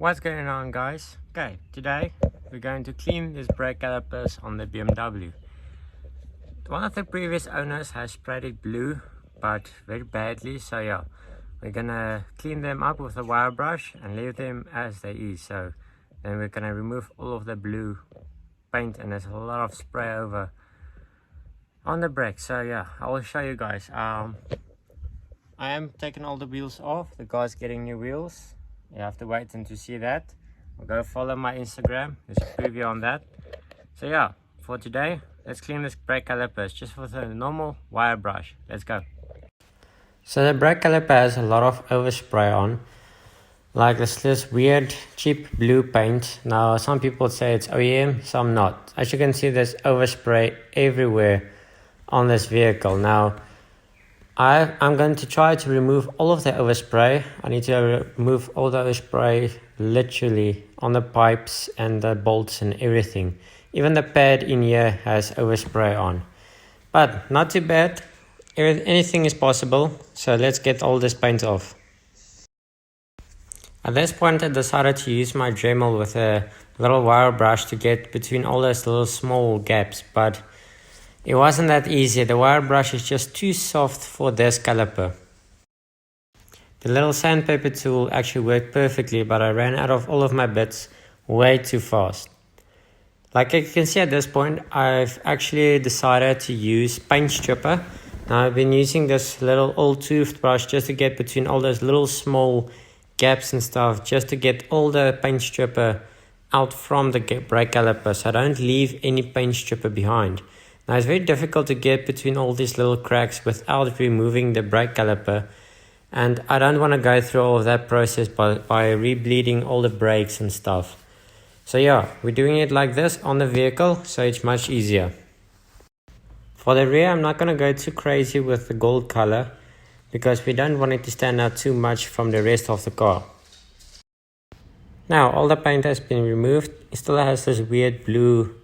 What's going on, guys? Okay, today we're going to clean these brake calipers on the BMW. One of the previous owners has sprayed it blue, but very badly, so yeah, we're gonna clean them up with a wire brush and leave them as they is. So then we're gonna remove all of the blue paint, and there's a lot of spray over on the brake. So yeah, I will show you guys. I am taking all the wheels off. The guy's getting new wheels. You have to wait until to see that. I'll go follow my Instagram. There's a preview on that. So yeah, for today, let's clean this brake calipers just with a normal wire brush. Let's go. So the brake caliper has a lot of overspray on, like this weird cheap blue paint. Now some people say it's OEM, some not. As you can see, there's overspray everywhere on this vehicle. Now I'm going to try to remove all of the overspray. I need to remove all the overspray literally on the pipes and the bolts and everything. Even the pad in here has overspray on. But not too bad. Anything is possible. So let's get all this paint off. At this point I decided to use my Dremel with a little wire brush to get between all those little small gaps. But it wasn't that easy. The wire brush is just too soft for this caliper. The little sandpaper tool actually worked perfectly, but I ran out of all of my bits way too fast. Like you can see at this point, I've actually decided to use paint stripper. Now I've been using this little old toothbrush just to get between all those little small gaps and stuff, just to get all the paint stripper out from the brake caliper, so I don't leave any paint stripper behind. Now it's very difficult to get between all these little cracks without removing the brake caliper, and I don't want to go through all of that process by re-bleeding all the brakes and stuff. So yeah, we're doing it like this on the vehicle, so it's much easier. For the rear, I'm not going to go too crazy with the gold color because we don't want it to stand out too much from the rest of the car. Now all the paint has been removed. It still has this weird blue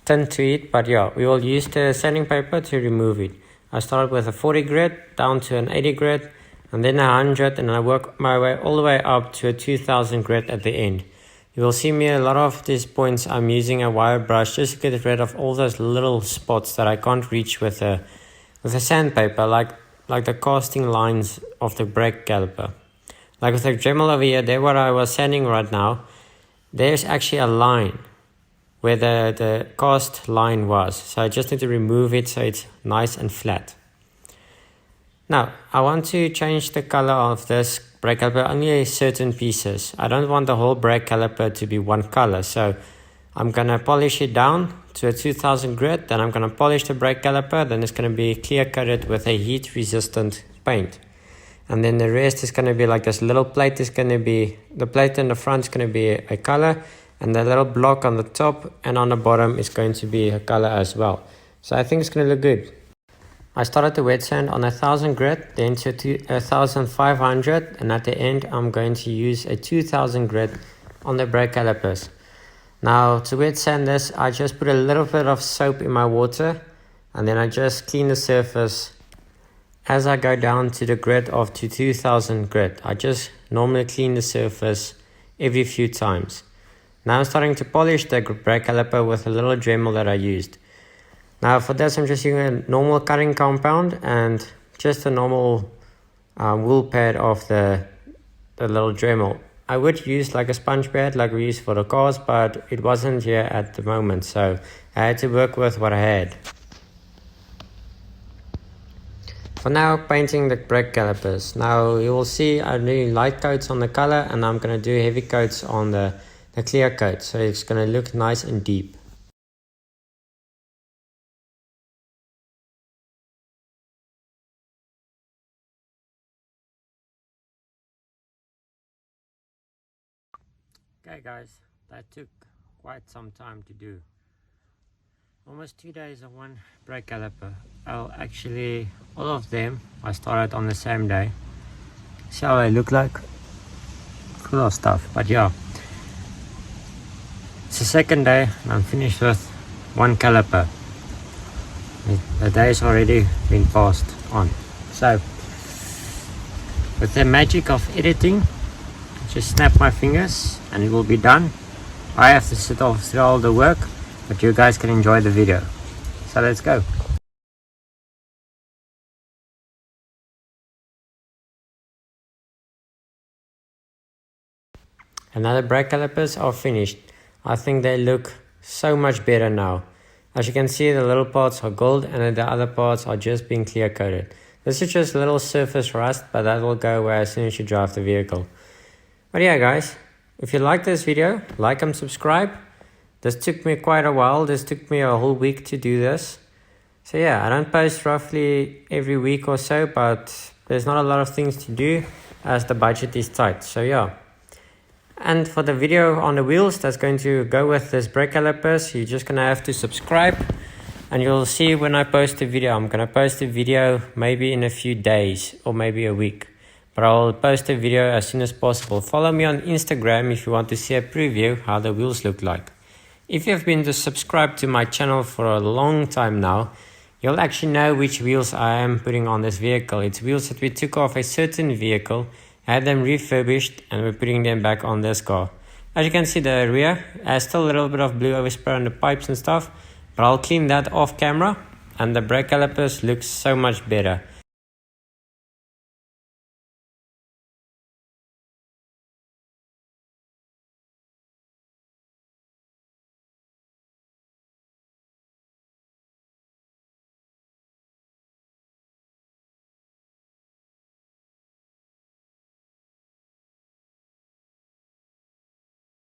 tint to it, but yeah, we will use the sanding paper to remove it. I started with a 40 grit down to an 80 grit and then a 100, and I work my way all the way up to a 2000 grit at the end. You will see me a lot of these points I'm using a wire brush just to get rid of all those little spots that I can't reach with a sandpaper, like the casting lines of the brake caliper. Like with the Dremel over here, there what I was sanding right now, there's actually a line where the cast line was. So I just need to remove it so it's nice and flat. Now, I want to change the color of this brake caliper, only certain pieces. I don't want the whole brake caliper to be one color. So I'm going to polish it down to a 2000 grit. Then I'm going to polish the brake caliper. Then it's going to be clear coated with a heat resistant paint. And then the rest is going to be like this little plate is going to be, the plate in the front is going to be a color. And the little block on the top and on the bottom is going to be a color as well. So I think it's going to look good. I started the wet sand on 1000 grit, then to 1500, and at the end I'm going to use a 2000 grit on the brake calipers. Now to wet sand this, I just put a little bit of soap in my water, and then I just clean the surface as I go down to the grit of 2000 grit. I just normally clean the surface every few times. Now I'm starting to polish the brake caliper with a little Dremel that I used. Now for this I'm just using a normal cutting compound and just a normal wool pad of the little Dremel. I would use like a sponge pad like we use for the cars, but it wasn't here at the moment, so I had to work with what I had. For now, painting the brake calipers. Now you will see I'm doing light coats on the color, and I'm going to do heavy coats on the clear coat, so it's going to look nice and deep. Okay guys, that took quite some time to do. Almost 2 days of one brake caliper. All of them I started on the same day. See how they look like? Full of stuff, but yeah. It's the second day and I'm finished with one caliper. The day's already been passed on. So with the magic of editing, just snap my fingers and it will be done. I have to sit off through all the work, but you guys can enjoy the video. So let's go. Another brake calipers are finished. I think they look so much better now. As you can see, the little parts are gold and the other parts are just being clear coated. This is just a little surface rust, but that will go away as soon as you drive the vehicle. But yeah guys, if you like this video, like and subscribe. This took me quite a while. This took me a whole week to do this. So yeah, I don't post roughly every week or so, but there's not a lot of things to do as the budget is tight. So yeah. And for the video on the wheels that's going to go with this brake calipers, you're just going to have to subscribe and you'll see when I post a video. I'm going to post a video maybe in a few days or maybe a week, but I'll post a video as soon as possible. Follow me on Instagram if you want to see a preview how the wheels look like. If you've been subscribed to my channel for a long time now, you'll actually know which wheels I am putting on this vehicle. It's wheels that we took off a certain vehicle, had them refurbished, and we're putting them back on this car. As you can see, the rear has still a little bit of blue overspray on the pipes and stuff, but I'll clean that off camera, and the brake calipers look so much better.